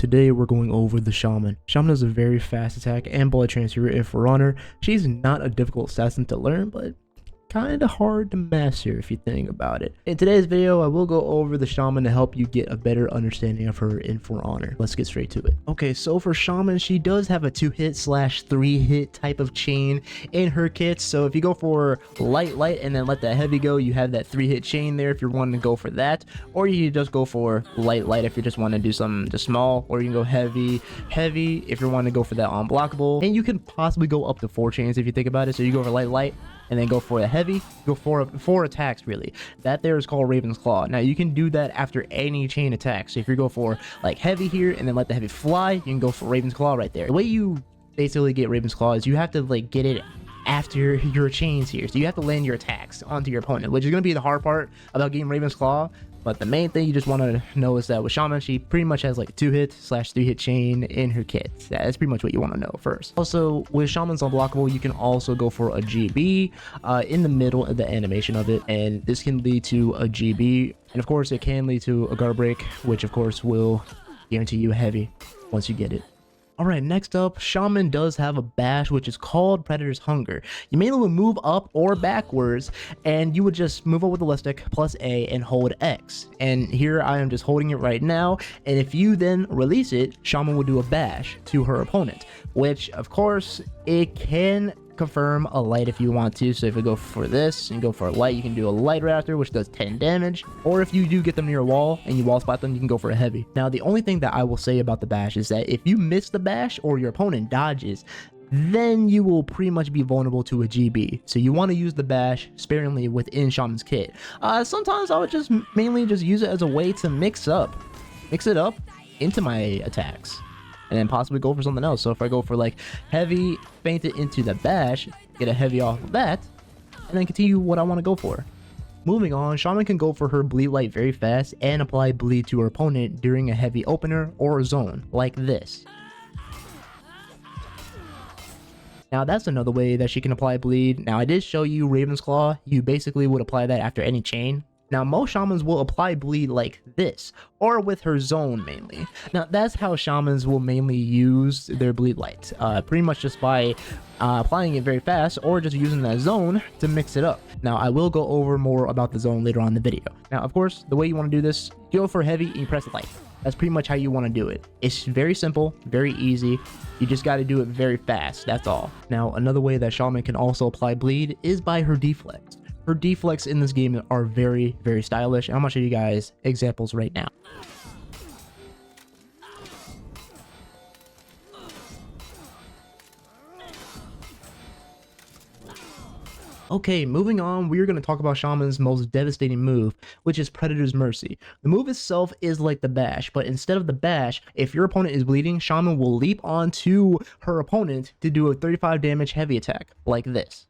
today we're going over the Shaman. Shaman is a very fast attack and blood transfer in forhonor. She's not a difficult assassin to learn, but kind of hard to master if you think about it. In today's video, I will go over the Shaman to help you get a better understanding of her in forhonor. Let's get straight to it. Okay, so for Shaman, she does have a 2-hit / 3-hit type of chain in her kit. So if you go for light and then let that heavy go, you have that 3-hit chain there if you're wanting to go for that, or you can just go for light if you just want to do something just small, or you can go heavy if you're wanting to go for that unblockable. And you can possibly go up to 4 chains if you think about it. So you go for light and then go for a heavy, go for 4 attacks really. That there is called Raven's Claw. Now you can do that after any chain attack. So if you go for like heavy here and then let the heavy fly, you can go for Raven's Claw right there. The way you basically get Raven's Claw is you have to like get it after your chains here. So you have to land your attacks onto your opponent, which is going to be the hard part about getting Raven's Claw. But the main thing you just want to know is that with Shaman, she pretty much has like a 2-hit / 3-hit chain in her kit. That's pretty much what you want to know first. Also, with Shaman's unblockable, you can also go for a GB in the middle of the animation of it, and this can lead to a GB, and of course it can lead to a guard break, which of course will guarantee you heavy once you get it. Alright, next up, Shaman does have a bash which is called Predator's Hunger. You mainly would move up or backwards, and you would just move up with the left stick plus A and hold X. And here I am just holding it right now, and if you then release it, Shaman will do a bash to her opponent, which of course it can confirm a light if you want to. So if you go for this and go for a light, you can do a light raptor which does 10 damage, or if you do get them near a wall and you wall spot them, you can go for a heavy. Now the only thing that I will say about the bash is that if you miss the bash or your opponent dodges, then you will pretty much be vulnerable to a GB. So you want to use the bash sparingly within Shaman's kit. Sometimes I would just mainly just use it as a way to mix it up into my attacks, and then possibly go for something else. So if I go for like heavy, feint it into the bash, get a heavy off of that, and then continue what I want to go for. Moving on, Shaman can go for her bleed light very fast and apply bleed to her opponent during a heavy opener or a zone, like this. Now that's another way that she can apply bleed. Now I did show you Raven's Claw. You basically would apply that after any chain. Now most Shamans will apply bleed like this, or with her zone mainly. Now that's how Shamans will mainly use their bleed light, pretty much just by applying it very fast, or just using that zone to mix it up. Now I will go over more about the zone later on in the video. Now of course, the way you want to do this, you go for heavy and you press light. That's pretty much how you want to do it. It's very simple, very easy. You just got to do it very fast, that's all. Now another way that Shaman can also apply bleed is by her deflex. Her deflex in this game are very stylish. I'm gonna show you guys examples right now. Okay, moving on, we're going to talk about Shaman's most devastating move, which is Predator's Mercy. The move itself is like the bash, but instead of the bash, if your opponent is bleeding, Shaman will leap onto her opponent to do a 35 damage heavy attack, like this.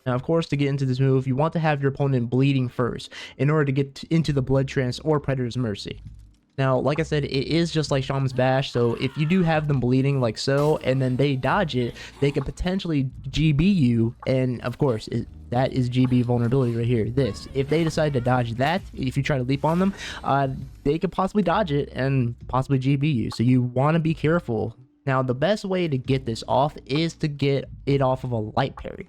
Now, of course, to get into this move, you want to have your opponent bleeding first in order to get into the blood trance or Predator's Mercy. Now, like I said, it is just like Shaman's bash, so if you do have them bleeding like so, and then they dodge it, they could potentially GB you, and of course, that is GB vulnerability right here, this. If they decide to dodge that, if you try to leap on them, they could possibly dodge it and possibly GB you, so you want to be careful. Now, the best way to get this off is to get it off of a light parry.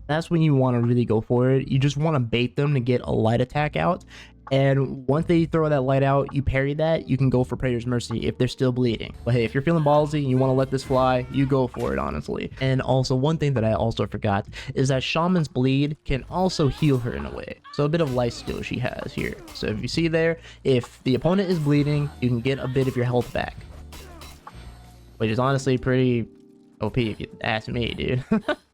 That's when you want to really go for it. You just want to bait them to get a light attack out, and once they throw that light out, you parry that, you can go for Predator's Mercy if they're still bleeding. But hey, if you're feeling ballsy and you want to let this fly, you go for it, honestly. And also, one thing that I also forgot is that Shaman's bleed can also heal her in a way. So a bit of life steal she has here. So if you see there, if the opponent is bleeding, you can get a bit of your health back, which is honestly pretty OP if you ask me, dude.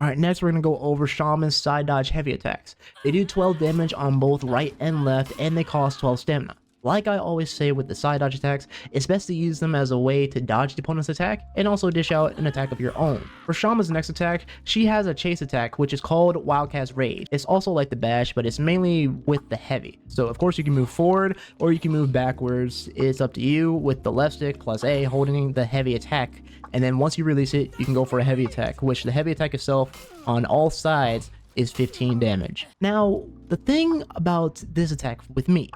Alright, next we're gonna go over Shaman's side dodge heavy attacks. They do 12 damage on both right and left, and they cost 12 stamina. Like I always say with the side dodge attacks, it's best to use them as a way to dodge the opponent's attack and also dish out an attack of your own. For Shaman's next attack, she has a chase attack which is called Wildcat's Rage. It's also like the bash, but it's mainly with the heavy. So of course you can move forward or you can move backwards. It's up to you with the left stick plus A holding the heavy attack. And then once you release it, you can go for a heavy attack, which the heavy attack itself on all sides is 15 damage. Now, the thing about this attack with me,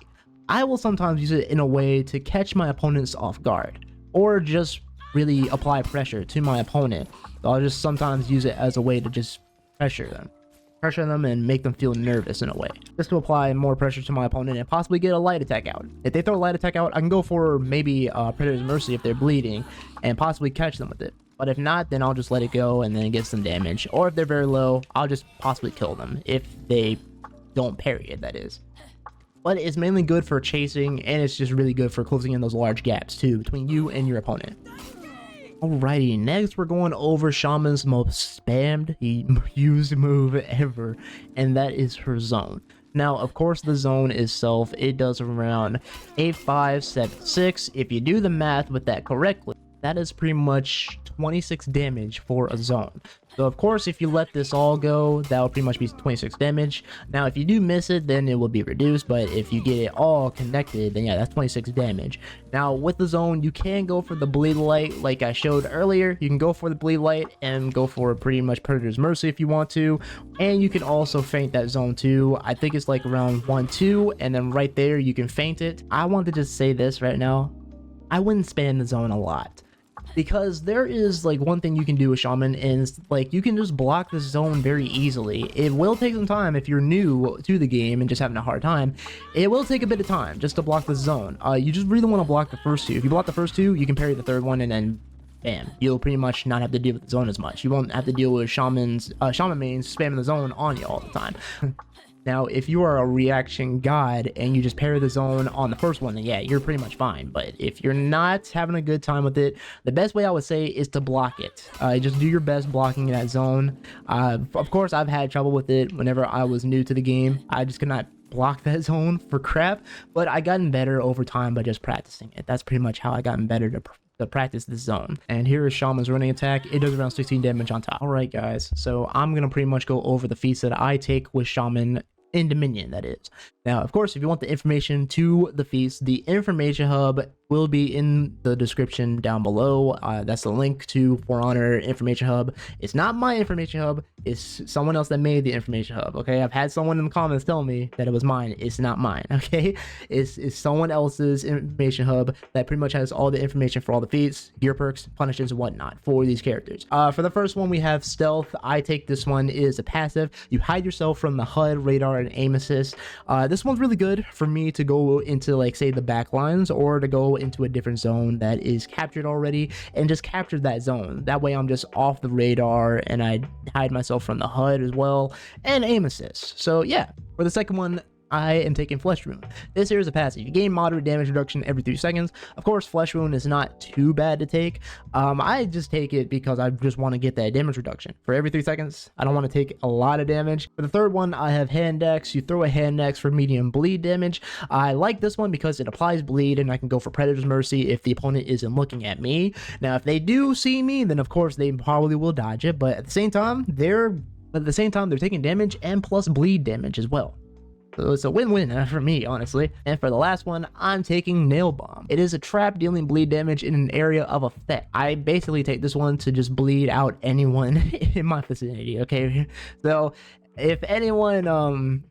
I will sometimes use it in a way to catch my opponents off guard, or just really apply pressure to my opponent. I'll just sometimes use it as a way to just pressure them and make them feel nervous in a way, just to apply more pressure to my opponent and possibly get a light attack out. If they throw a light attack out, I can go for maybe Predator's Mercy if they're bleeding and possibly catch them with it. But if not, then I'll just let it go and then get some damage. Or if they're very low, I'll just possibly kill them if they don't parry it, that is. But it's mainly good for chasing, and it's just really good for closing in those large gaps too between you and your opponent. Alrighty, next we're going over Shaman's most spammed used move ever, and that is her zone. Now, of course, the zone itself, it does around 8,576. If you do the math with that correctly, that is pretty much 26 damage for a zone. So of course, if you let this all go, that will pretty much be 26 damage. Now, if you do miss it, then it will be reduced, but if you get it all connected, then yeah, that's 26 damage. Now, with the zone, you can go for the bleed light like I showed earlier. You can go for the bleed light and go for pretty much Predator's Mercy if you want to, and you can also feint that zone too. I think it's like around 1-2, and then right there, you can feint it. I want to just say this right now. I wouldn't spam the zone a lot, because there is like one thing you can do with Shaman, and like you can just block the zone very easily. It will take some time if you're new to the game and just having a hard time. It will take a bit of time just to block the zone. You just really want to block the first two. If you block the first two, you can parry the third one, and then bam, you'll pretty much not have to deal with the zone as much. You won't have to deal with Shaman mains spamming the zone on you all the time. Now, if you are a reaction god and you just parry the zone on the first one, then yeah, you're pretty much fine. But if you're not having a good time with it, the best way I would say is to block it. Just do your best blocking that zone. Of course, I've had trouble with it whenever I was new to the game. I just could not block that zone for crap, but I gotten better over time by just practicing it. That's pretty much how I gotten better to practice this zone. And here is Shaman's running attack. It does around 16 damage on top. All right, guys, so I'm gonna pretty much go over the feats that I take with Shaman in Dominion, that is. Now, of course, if you want the information to the feats, the information hub will be in the description down below. That's the link to For Honor information hub. It's not my information hub, it's someone else that made the information hub. Okay, I've had someone in the comments tell me that it was mine. It's not mine. Okay, it's someone else's information hub that pretty much has all the information for all the feats, gear perks, punishes, and whatnot for these characters. For the first one, we have stealth. I take this one is a passive. You hide yourself from the HUD, radar, and aim assist. This one's really good for me to go into, like, say, the back lines, or to go into a different zone that is captured already and just capture that zone. That way I'm just off the radar and I hide myself from the HUD as well, and aim assist. So yeah, for the second one, I am taking Flesh Wound. This here is a passive. You gain moderate damage reduction every 3 seconds. Of course, Flesh Wound is not too bad to take. I just take it because I just want to get that damage reduction. For every 3 seconds, I don't want to take a lot of damage. For the third one, I have Hand Axe. You throw a Hand Axe for medium bleed damage. I like this one because it applies bleed, and I can go for Predator's Mercy if the opponent isn't looking at me. Now, if they do see me, then of course they probably will dodge it, but at the same time, they're taking damage and plus bleed damage as well. So it's a win-win for me, honestly. And for the last one, I'm taking Nail Bomb. It is a trap dealing bleed damage in an area of effect. I basically take this one to just bleed out anyone in my vicinity, okay? So if anyone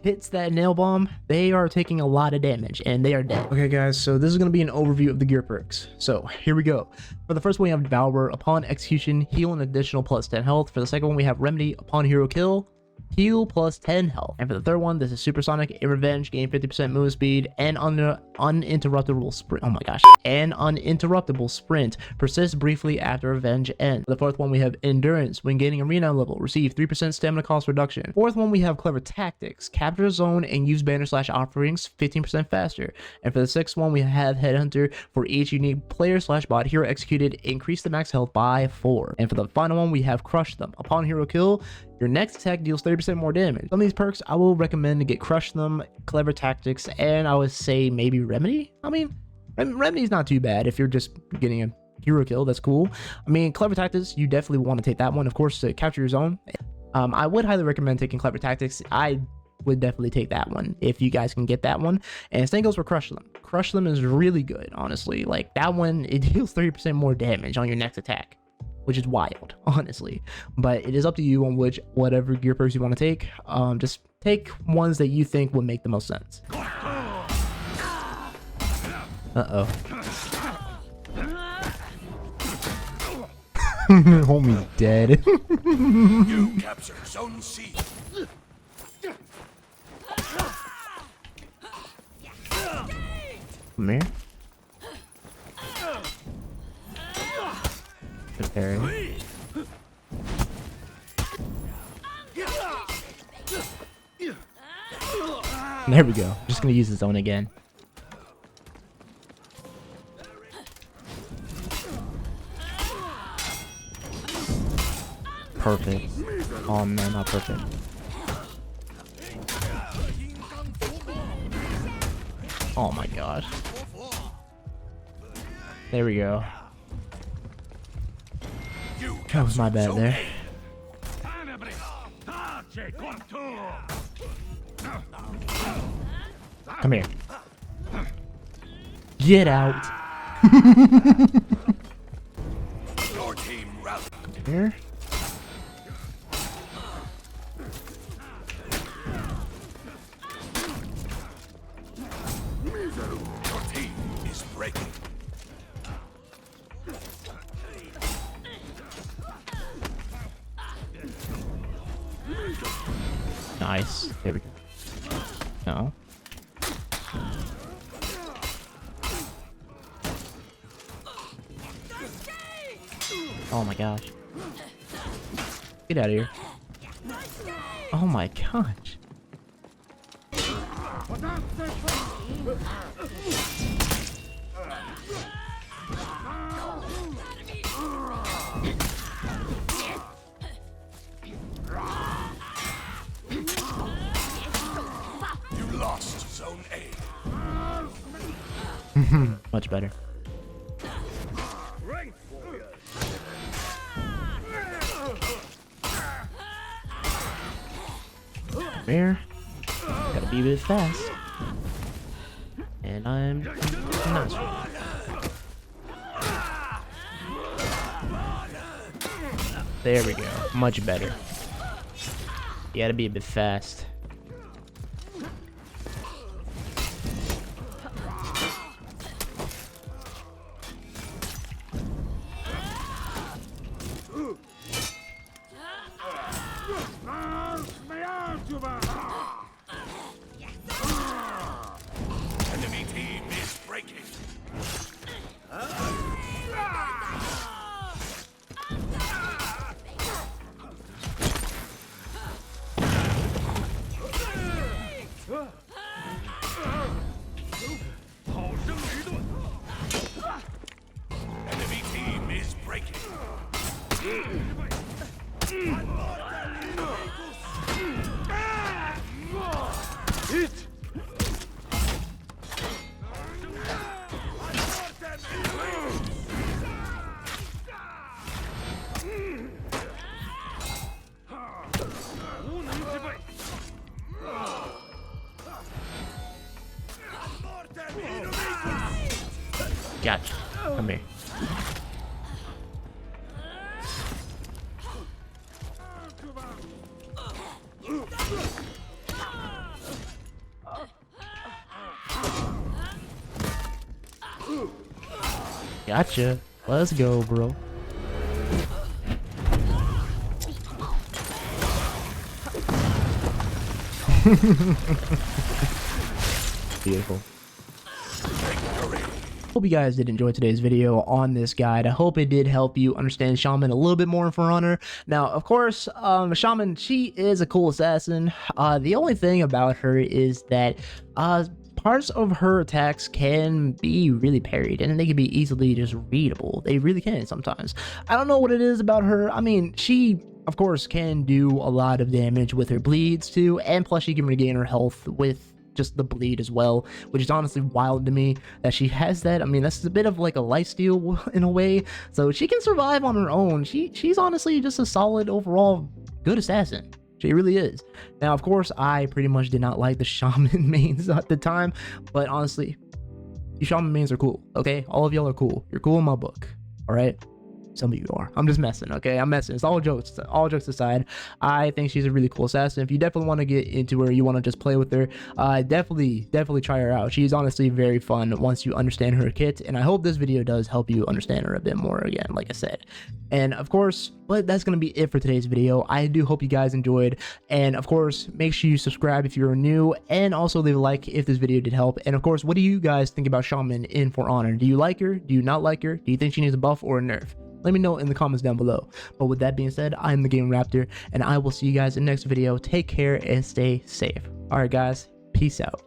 hits that Nail Bomb, they are taking a lot of damage and they are dead. Okay, guys, so this is going to be an overview of the gear perks. So here we go. For the first one, we have Devourer. Upon execution, heal an additional plus 10 health. For the second one, we have Remedy. Upon hero kill, heal plus 10 health. And for the third one, this is Supersonic. In revenge, gain 50% move speed and uninterruptible sprint. Oh my gosh. And uninterruptible sprint. Persist briefly after revenge ends. For the fourth one, we have Endurance. When gaining arena level, receive 3% stamina cost reduction. Fourth one, we have Clever Tactics. Capture a zone and use banner / offerings 15% faster. And for the sixth one, we have Headhunter. For each unique player / bot hero executed, increase the max health by 4. And for the final one, we have Crush Them. Upon hero kill, Your next attack deals 30% more damage. Some of these perks, I will recommend to get Crush Them, Clever Tactics, and I would say maybe Remedy. I mean, Remedy's not too bad if you're just getting a hero kill. That's cool. I mean, Clever Tactics, you definitely want to take that one, of course, to capture your zone. I would highly recommend taking Clever Tactics. I would definitely take that one if you guys can get that one. And same goes for Crush Them. Crush Them is really good, honestly. Like, that one, it deals 30% more damage on your next attack, which is wild, honestly. But it is up to you on whatever gear perks you want to take. Just take ones that you think would make the most sense. Uh-oh. Homie's dead. You capture Zone C. Come here. Good parry. There we go. Just gonna use the zone again. Perfect. Oh man, not perfect. Oh my gosh. There we go. That was my bad there. Come here. Get out. Your team rallied. Here. Your team is breaking. Nice. There we go. No. Oh my gosh. Get out of here. Oh my gosh. You lost Zone A. Much better. Here. Gotta be a bit fast. And I'm not sure. There we go. Much better. You gotta be a bit fast. Enemy team is breaking. Enemy team is breaking. Gotcha. Come here. Gotcha. Let's go, bro. Beautiful. Hope you guys did enjoy today's video on this guide. I hope it did help you understand Shaman a little bit more in For Honor. Now, of course, Shaman, she is a cool assassin. The only thing about her is that parts of her attacks can be really parried, and they can be easily just readable. They really can sometimes. I don't know what it is about her. I mean, she of course, can do a lot of damage with her bleeds too, and plus she can regain her health with just the bleed as well, which is honestly wild to me that she has that. I mean, that's a bit of like a lifesteal in a way, so she can survive on her own. She's honestly just a solid overall good assassin. She really is. Now, of course, I pretty much did not like the Shaman mains at the time, but honestly, you Shaman mains are cool, okay? All of y'all are cool. You're cool in my book, all right? Some of you are. I'm just messing, okay? I'm messing. It's all jokes aside. I think she's a really cool assassin. If you definitely want to get into her, you want to just play with her, definitely try her out. She's honestly very fun once you understand her kit, and I hope this video does help you understand her a bit more again, like I said. And of course, but that's going to be it for today's video. I do hope you guys enjoyed, and of course, make sure you subscribe if you're new, and also leave a like if this video did help. And of course, what do you guys think about Shaman in For Honor? Do you like her? Do you not like her? Do you think she needs a buff or a nerf? Let me know in the comments down below. But with that being said, I'm TheGamingRaptor, and I will see you guys in the next video. Take care and stay safe. Alright guys, peace out.